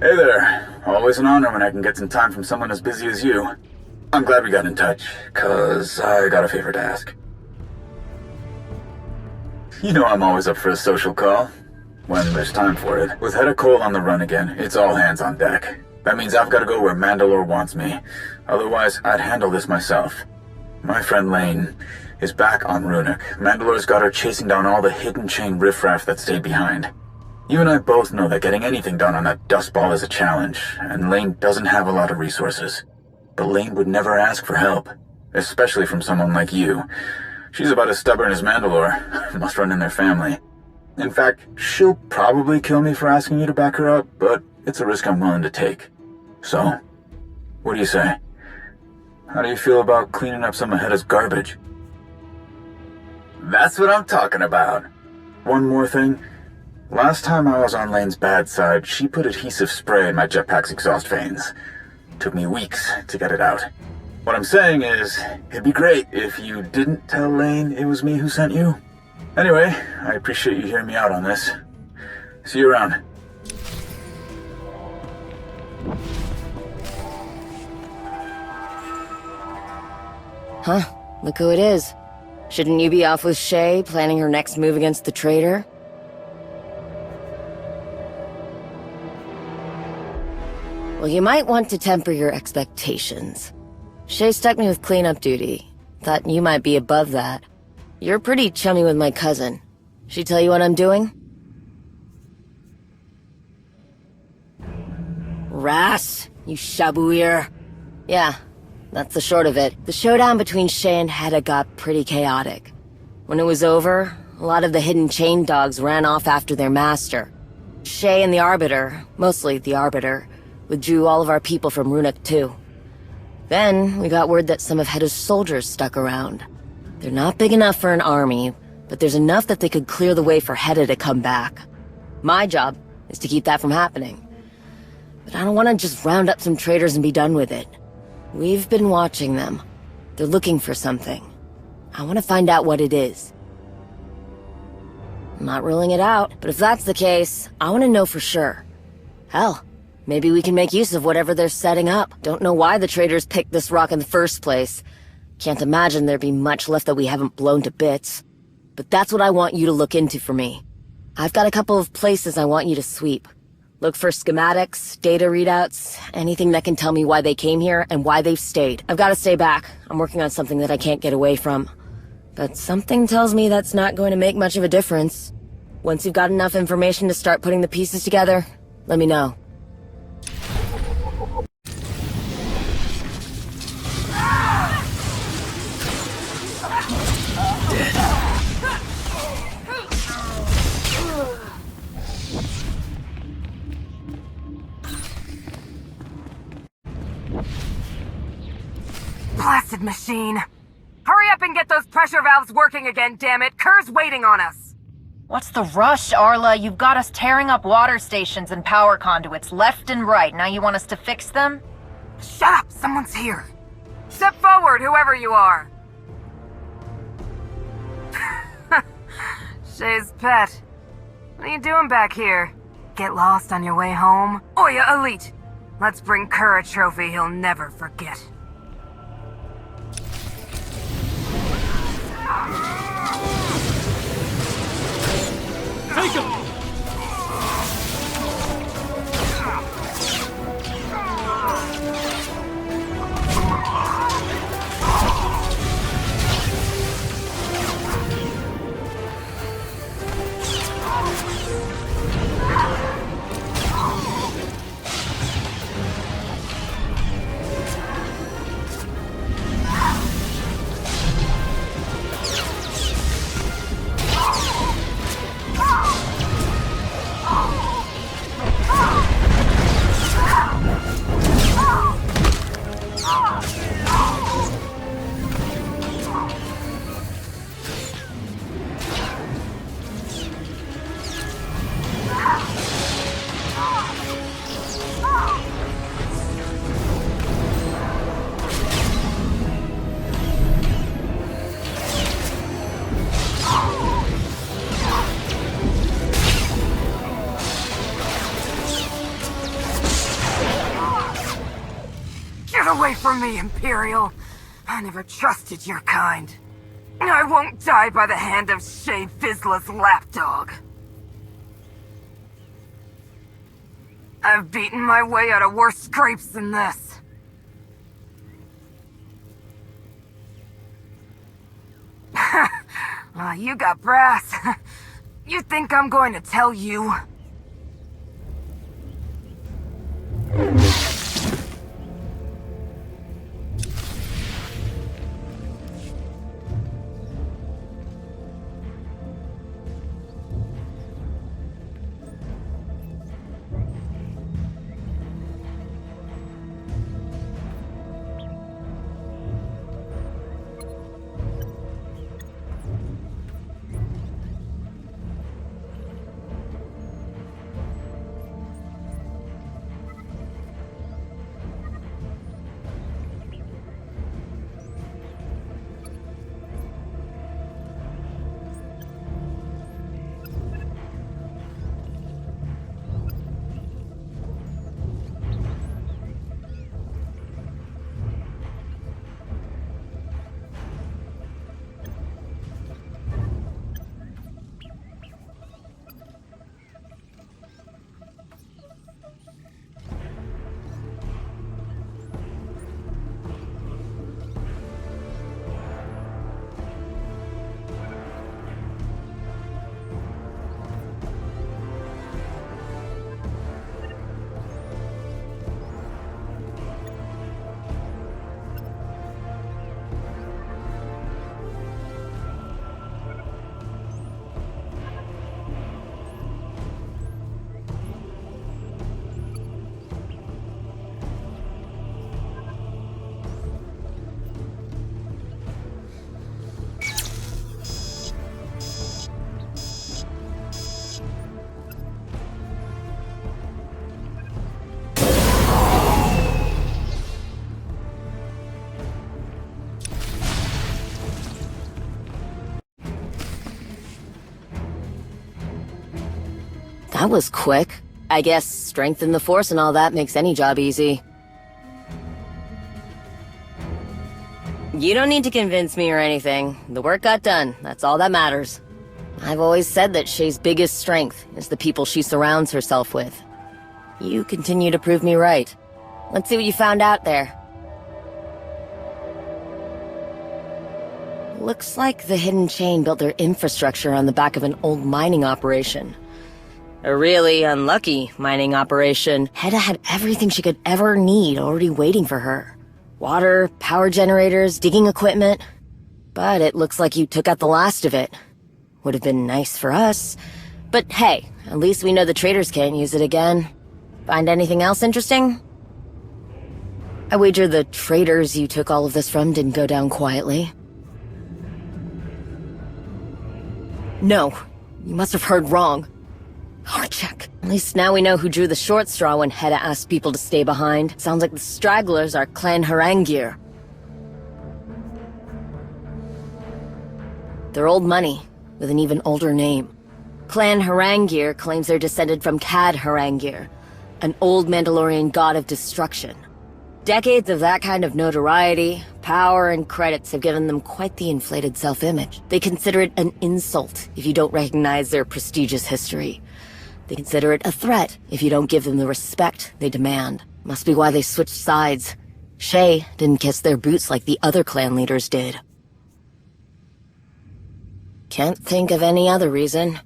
Hey there. Always an honor when I can get some time from someone as busy as you. I'm glad we got in touch, 'cause I got a favor to ask. You know I'm always up for a social call, when there's time for it. With Hedda Cole on the run again, it's all hands on deck. That means I've got to go where Mandalore wants me. Otherwise, I'd handle this myself. My friend Lane is back on Runic. Mandalore's got her chasing down all the hidden chain riffraff that stayed behind. You and I both know that getting anything done on that dust ball is a challenge, and Lane doesn't have a lot of resources. But Lane would never ask for help, especially from someone like you. She's about as stubborn as Mandalore. Must run in their family. In fact, she'll probably kill me for asking you to back her up, but it's a risk I'm willing to take. So, what do you say? How do you feel about cleaning up some of Hedda's garbage? That's what I'm talking about. One more thing. Last time I was on Lane's bad side, she put adhesive spray in my jetpack's exhaust fans. Took me weeks to get it out. What I'm saying is, it'd be great if you didn't tell Lane it was me who sent you. Anyway, I appreciate you hearing me out on this. See you around. Huh? Look who it is. Shouldn't you be off with Shay, planning her next move against the traitor? Well, you might want to temper your expectations. Shay stuck me with cleanup duty. Thought you might be above that. You're pretty chummy with my cousin. She tell you what I'm doing? Ras, you shabuir. Yeah, that's the short of it. The showdown between Shay and Hedda got pretty chaotic. When it was over, a lot of the hidden chain dogs ran off after their master. Shay and the Arbiter, mostly the Arbiter, withdrew all of our people from Runic too. Then, we got word that some of Hedda's soldiers stuck around. They're not big enough for an army, but there's enough that they could clear the way for Hedda to come back. My job is to keep that from happening. But I don't want to just round up some traitors and be done with it. We've been watching them. They're looking for something. I want to find out what it is. I'm not ruling it out, but if that's the case, I want to know for sure. Hell, maybe we can make use of whatever they're setting up. Don't know why the traitors picked this rock in the first place. Can't imagine there'd be much left that we haven't blown to bits. But that's what I want you to look into for me. I've got a couple of places I want you to sweep. Look for schematics, data readouts, anything that can tell me why they came here and why they've stayed. I've got to stay back. I'm working on something that I can't get away from. But something tells me that's not going to make much of a difference. Once you've got enough information to start putting the pieces together, let me know. Blasted machine! Hurry up and get those pressure valves working again, damn it! Kerr's waiting on us! What's the rush, Arla? You've got us tearing up water stations and power conduits left and right. Now you want us to fix them? Shut up! Someone's here! Step forward, whoever you are! Shay's pet. What are you doing back here? Get lost on your way home? Oya Elite! Let's bring Kerr a trophy he'll never forget. Take him! from me, Imperial. I never trusted your kind. I won't die by the hand of Shay Vizla's lapdog. I've beaten my way out of worse scrapes than this. You got brass. You think I'm going to tell you? That was quick. I guess strength in the Force and all that makes any job easy. You don't need to convince me or anything. The work got done. That's all that matters. I've always said that Shay's biggest strength is the people she surrounds herself with. You continue to prove me right. Let's see what you found out there. Looks like the Hidden Chain built their infrastructure on the back of an old mining operation. A really unlucky mining operation. Hedda had everything she could ever need already waiting for her. Water, power generators, digging equipment. But it looks like you took out the last of it. Would have been nice for us. But hey, at least we know the traders can't use it again. Find anything else interesting? I wager the traders you took all of this from didn't go down quietly. No, you must have heard wrong. Heart check. At least now we know who drew the short straw when Hedda asked people to stay behind. Sounds like the stragglers are Clan Harangir. They're old money, with an even older name. Clan Harangir claims they're descended from Cad Harangir, an old Mandalorian god of destruction. Decades of that kind of notoriety, power, and credits have given them quite the inflated self-image. They consider it an insult if you don't recognize their prestigious history. They consider it a threat if you don't give them the respect they demand. Must be why they switched sides. Shay didn't kiss their boots like the other clan leaders did. Can't think of any other reason.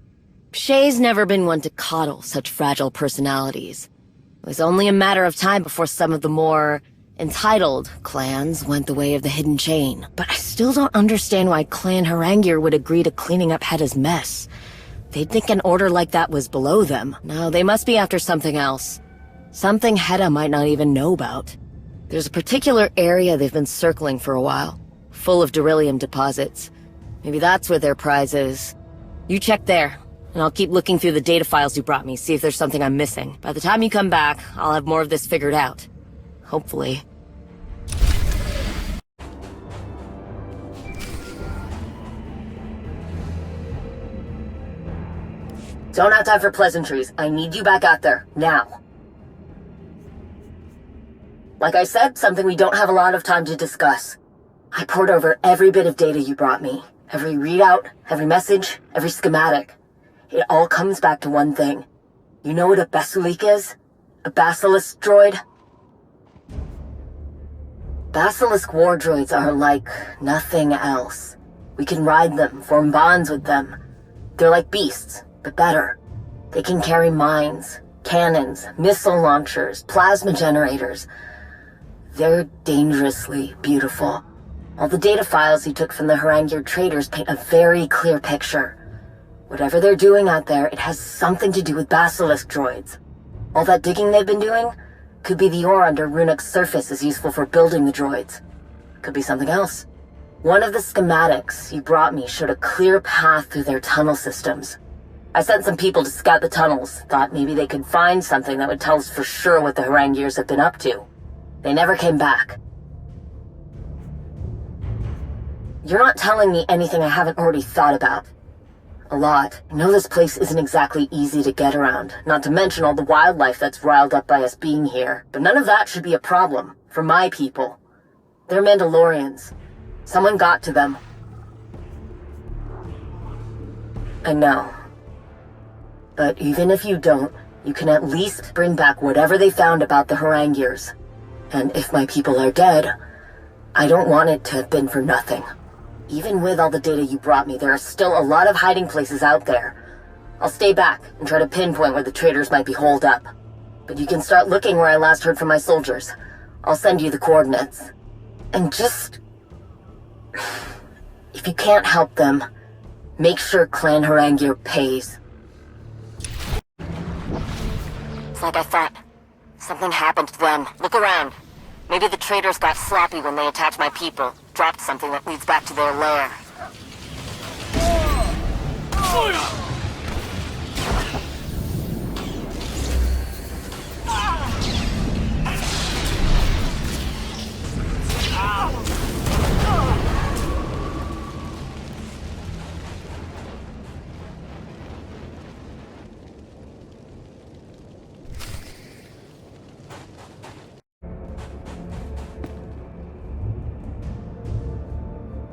Shay's never been one to coddle such fragile personalities. It was only a matter of time before some of the more entitled clans went the way of the Hidden Chain. But I still don't understand why Clan Harangir would agree to cleaning up Hedda's mess. They'd think an order like that was below them. No, they must be after something else. Something Hedda might not even know about. There's a particular area they've been circling for a while, full of beryllium deposits. Maybe that's where their prize is. You check there, and I'll keep looking through the data files you brought me, see if there's something I'm missing. By the time you come back, I'll have more of this figured out. Hopefully. Don't have time for pleasantries. I need you back out there, now. Like I said, something we don't have a lot of time to discuss. I poured over every bit of data you brought me. Every readout, every message, every schematic. It all comes back to one thing. You know what a Basilisk is? A Basilisk Droid? Basilisk war droids are like nothing else. We can ride them, form bonds with them. They're like beasts, but better. They can carry mines, cannons, missile launchers, plasma generators. They're dangerously beautiful. All the data files you took from the Haranguer traders paint a very clear picture. Whatever they're doing out there, it has something to do with Basilisk droids. All that digging they've been doing could be the ore under Runuk's surface is useful for building the droids. Could be something else. One of the schematics you brought me showed a clear path through their tunnel systems. I sent some people to scout the tunnels, thought maybe they could find something that would tell us for sure what the Haranguers have been up to. They never came back. You're not telling me anything I haven't already thought about. A lot. I know this place isn't exactly easy to get around, not to mention all the wildlife that's riled up by us being here. But none of that should be a problem, for my people. They're Mandalorians. Someone got to them. I know. But even if you don't, you can at least bring back whatever they found about the Haranguers. And if my people are dead, I don't want it to have been for nothing. Even with all the data you brought me, there are still a lot of hiding places out there. I'll stay back and try to pinpoint where the traders might be holed up. But you can start looking where I last heard from my soldiers. I'll send you the coordinates. And just... if you can't help them, make sure Clan Haranguer pays. It's like I thought. Something happened to them. Look around. Maybe the traders got sloppy when they attacked my people. Dropped something that leads back to their lair.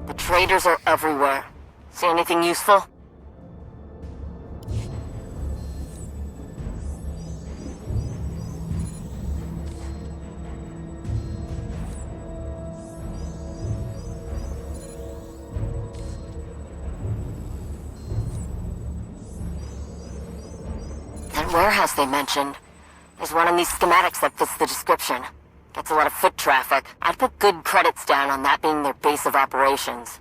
The traders are everywhere. See anything useful? That warehouse they mentioned. There's one in these schematics that fits the description. Gets a lot of foot traffic. I'd put good credits down on that being their base of operations.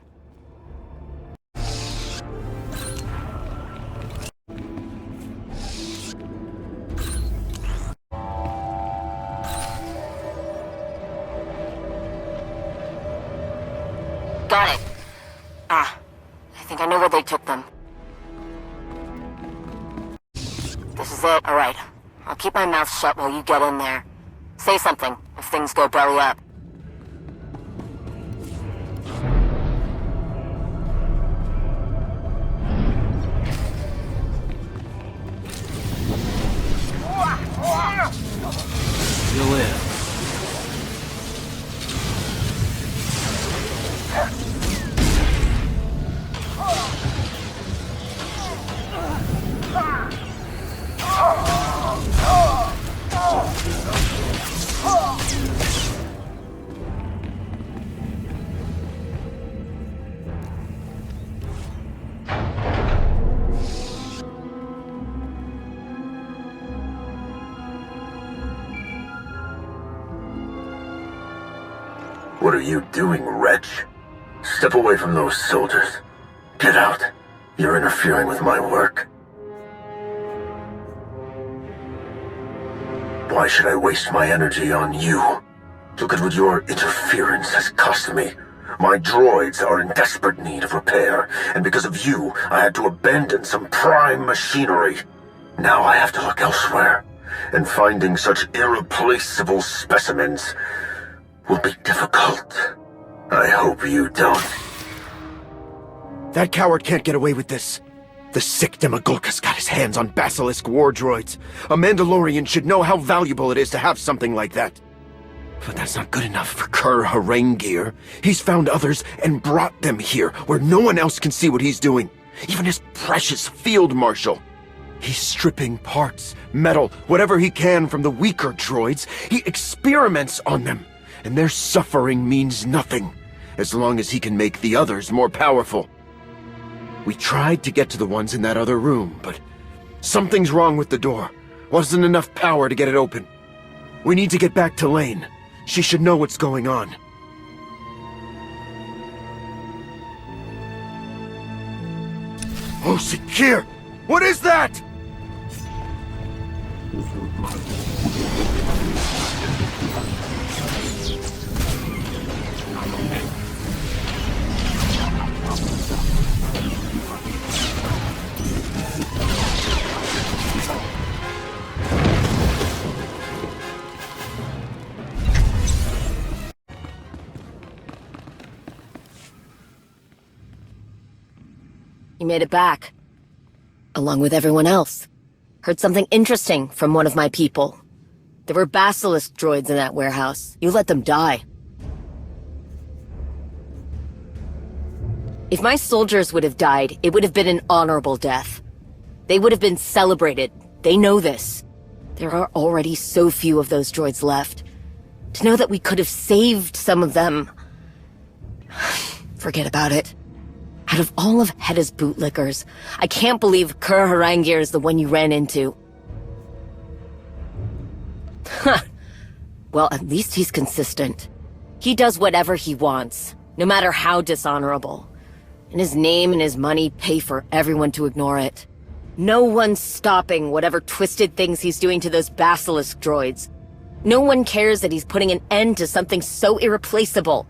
Got it. I think I know where they took them. This is it, alright. I'll keep my mouth shut while you get in there. Say something if things go belly up. Still in. What are you doing, wretch? Step away from those soldiers. Get out. You're interfering with my work. Why should I waste my energy on you? Look at what your interference has cost me. My droids are in desperate need of repair, and because of you, I had to abandon some prime machinery. Now I have to look elsewhere, and finding such irreplaceable specimens will be difficult. I hope you don't. That coward can't get away with this. The sick Demagulka's got his hands on Basilisk war droids. A Mandalorian should know how valuable it is to have something like that. But that's not good enough for Kur Harengir. He's found others and brought them here, where no one else can see what he's doing. Even his precious field marshal. He's stripping parts, metal, whatever he can from the weaker droids. He experiments on them. And their suffering means nothing, as long as he can make the others more powerful. We tried to get to the ones in that other room, but something's wrong with the door. Wasn't enough power to get it open. We need to get back to Lane. She should know what's going on. Oh, Sakir! What is that? You made it back. Along with everyone else. Heard something interesting from one of my people. There were Basilisk Droids in that warehouse. You let them die. If my soldiers would have died, it would have been an honorable death. They would have been celebrated. They know this. There are already so few of those droids left. To know that we could have saved some of them... Forget about it. Out of all of Hedda's bootlickers, I can't believe Kur Harengir is the one you ran into. Huh. Well, at least he's consistent. He does whatever he wants, no matter how dishonorable. And his name and his money pay for everyone to ignore it. No one's stopping whatever twisted things he's doing to those Basilisk Droids. No one cares that he's putting an end to something so irreplaceable.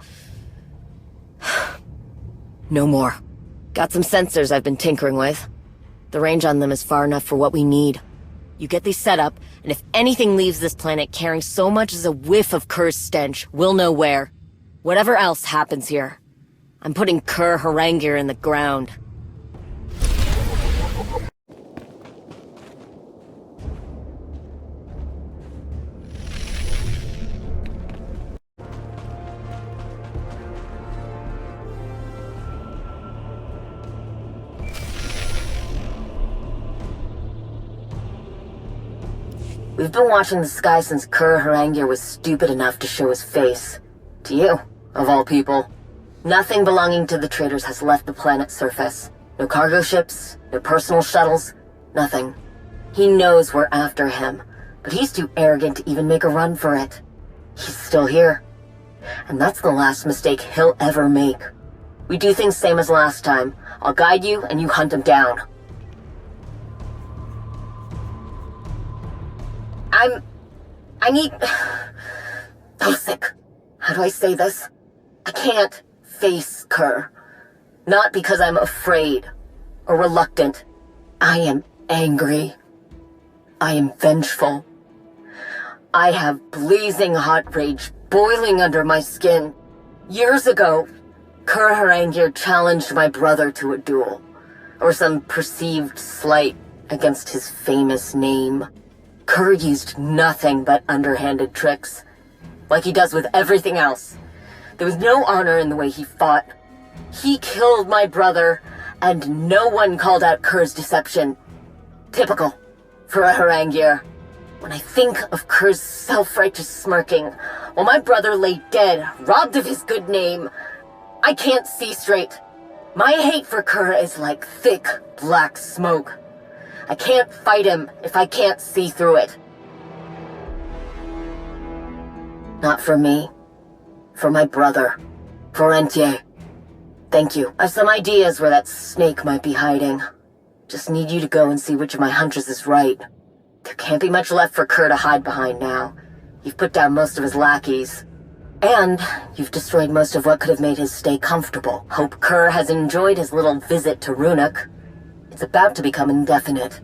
No more. Got some sensors I've been tinkering with. The range on them is far enough for what we need. You get these set up, and if anything leaves this planet carrying so much as a whiff of Kur's stench, we'll know where. Whatever else happens here, I'm putting Kur Harengir in the ground. We've been watching the sky since Kur Harengir was stupid enough to show his face. To you, of all people. Nothing belonging to the traders has left the planet's surface. No cargo ships, no personal shuttles, nothing. He knows we're after him, but he's too arrogant to even make a run for it. He's still here. And that's the last mistake he'll ever make. We do things same as last time. I'll guide you and you hunt him down. I need... Oh, sick. How do I say this? I can't face Kur. Not because I'm afraid or reluctant. I am angry. I am vengeful. I have blazing hot rage boiling under my skin. Years ago, Kur Harengir challenged my brother to a duel, or some perceived slight against his famous name. Kur used nothing but underhanded tricks, like he does with everything else. There was no honor in the way he fought. He killed my brother, and no one called out Kur's deception. Typical for a Harengir. When I think of Kur's self-righteous smirking, while my brother lay dead, robbed of his good name, I can't see straight. My hate for Kur is like thick, black smoke. I can't fight him if I can't see through it. Not for me. For my brother. For Entier. Thank you. I've some ideas where that snake might be hiding. Just need you to go and see which of my hunches is right. There can't be much left for Kur to hide behind now. You've put down most of his lackeys. And you've destroyed most of what could have made his stay comfortable. Hope Kur has enjoyed his little visit to Runuk. It's about to become indefinite.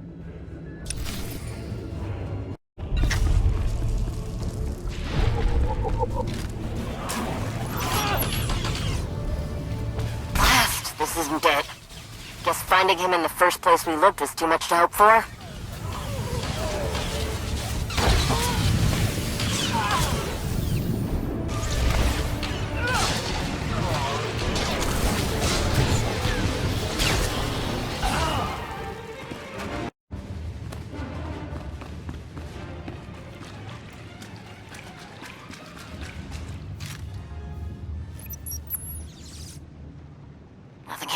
Blast! This isn't it. Guess finding him in the first place we looked was too much to hope for?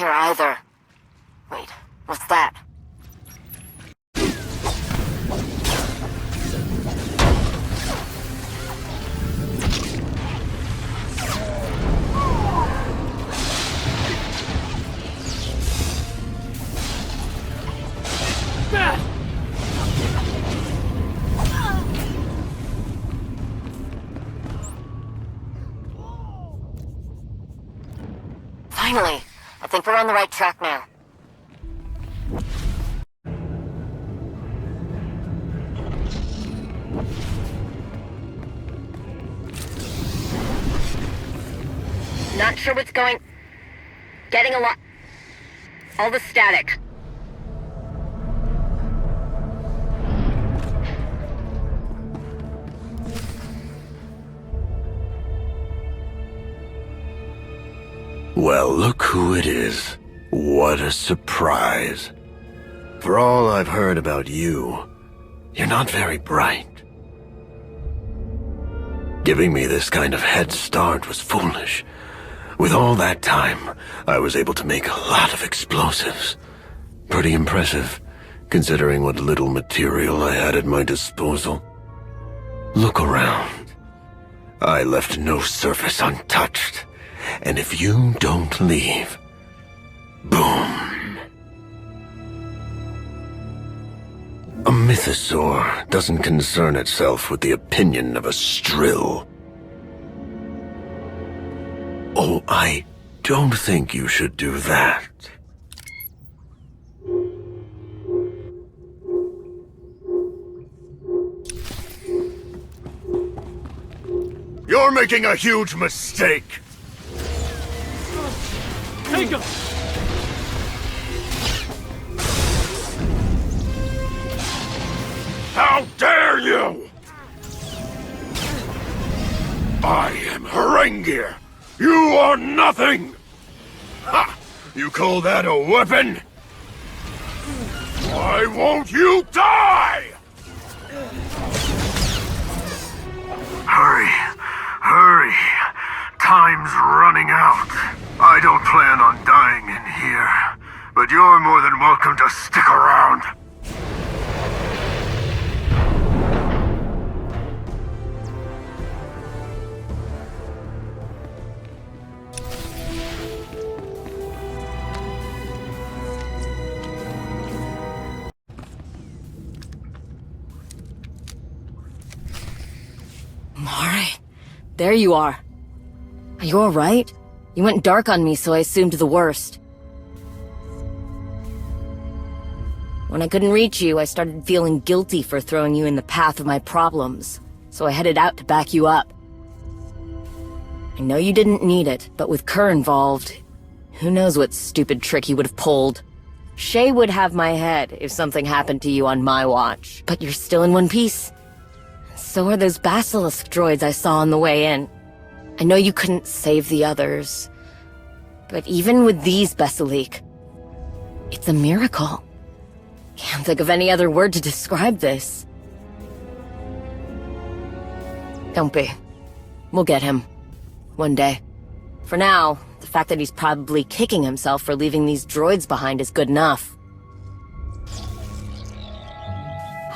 care either. Wait, what's that? Finally! I think we're on the right track now. Not sure what's going... Getting a lot... All the static. Well, look who it is. What a surprise. For all I've heard about you, you're not very bright. Giving me this kind of head start was foolish. With all that time, I was able to make a lot of explosives. Pretty impressive, considering what little material I had at my disposal. Look around. I left no surface untouched. And if you don't leave, boom. A mythosaur doesn't concern itself with the opinion of a strill. Oh, I don't think you should do that. You're making a huge mistake. Take him! How dare you! I am Harengier. You are nothing! Ha! You call that a weapon? Why won't you die? Hurry! Hurry! Time's running out. I don't plan on dying in here, but you're more than welcome to stick around. Mari, there you are. Are you alright? You went dark on me, so I assumed the worst. When I couldn't reach you, I started feeling guilty for throwing you in the path of my problems, so I headed out to back you up. I know you didn't need it, but with Kerr involved, who knows what stupid trick he would have pulled. Shay would have my head if something happened to you on my watch, but you're still in one piece. So are those Basilisk Droids I saw on the way in. I know you couldn't save the others, but even with these Basilisk, it's a miracle. Can't think of any other word to describe this. Don't be. We'll get him. One day. For now, the fact that he's probably kicking himself for leaving these droids behind is good enough.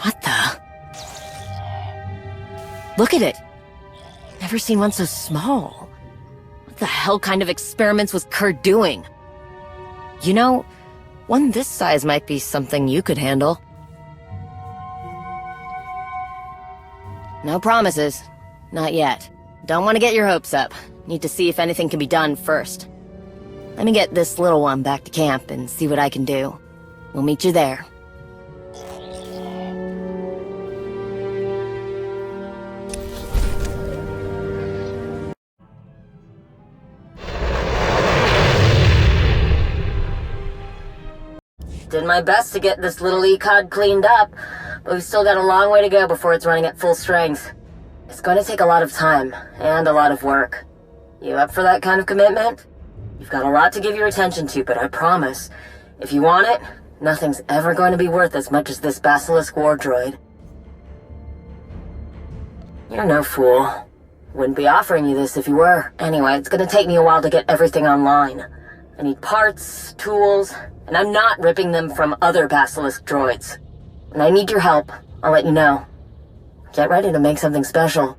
What the? Look at it! Never seen one so small. What the hell kind of experiments was Kerr doing? You know, one this size might be something you could handle. No promises. Not yet. Don't want to get your hopes up. Need to see if anything can be done first. Let me get this little one back to camp and see what I can do. We'll meet you there. Did my best to get this little ECOD cleaned up, but we've still got a long way to go before it's running at full strength. It's going to take a lot of time, and a lot of work. You up for that kind of commitment? You've got a lot to give your attention to, but I promise, if you want it, nothing's ever going to be worth as much as this Basilisk war droid. You're no fool. Wouldn't be offering you this if you were. Anyway, it's going to take me a while to get everything online. I need parts, tools, and I'm not ripping them from other Basilisk droids. When I need your help, I'll let you know. Get ready to make something special.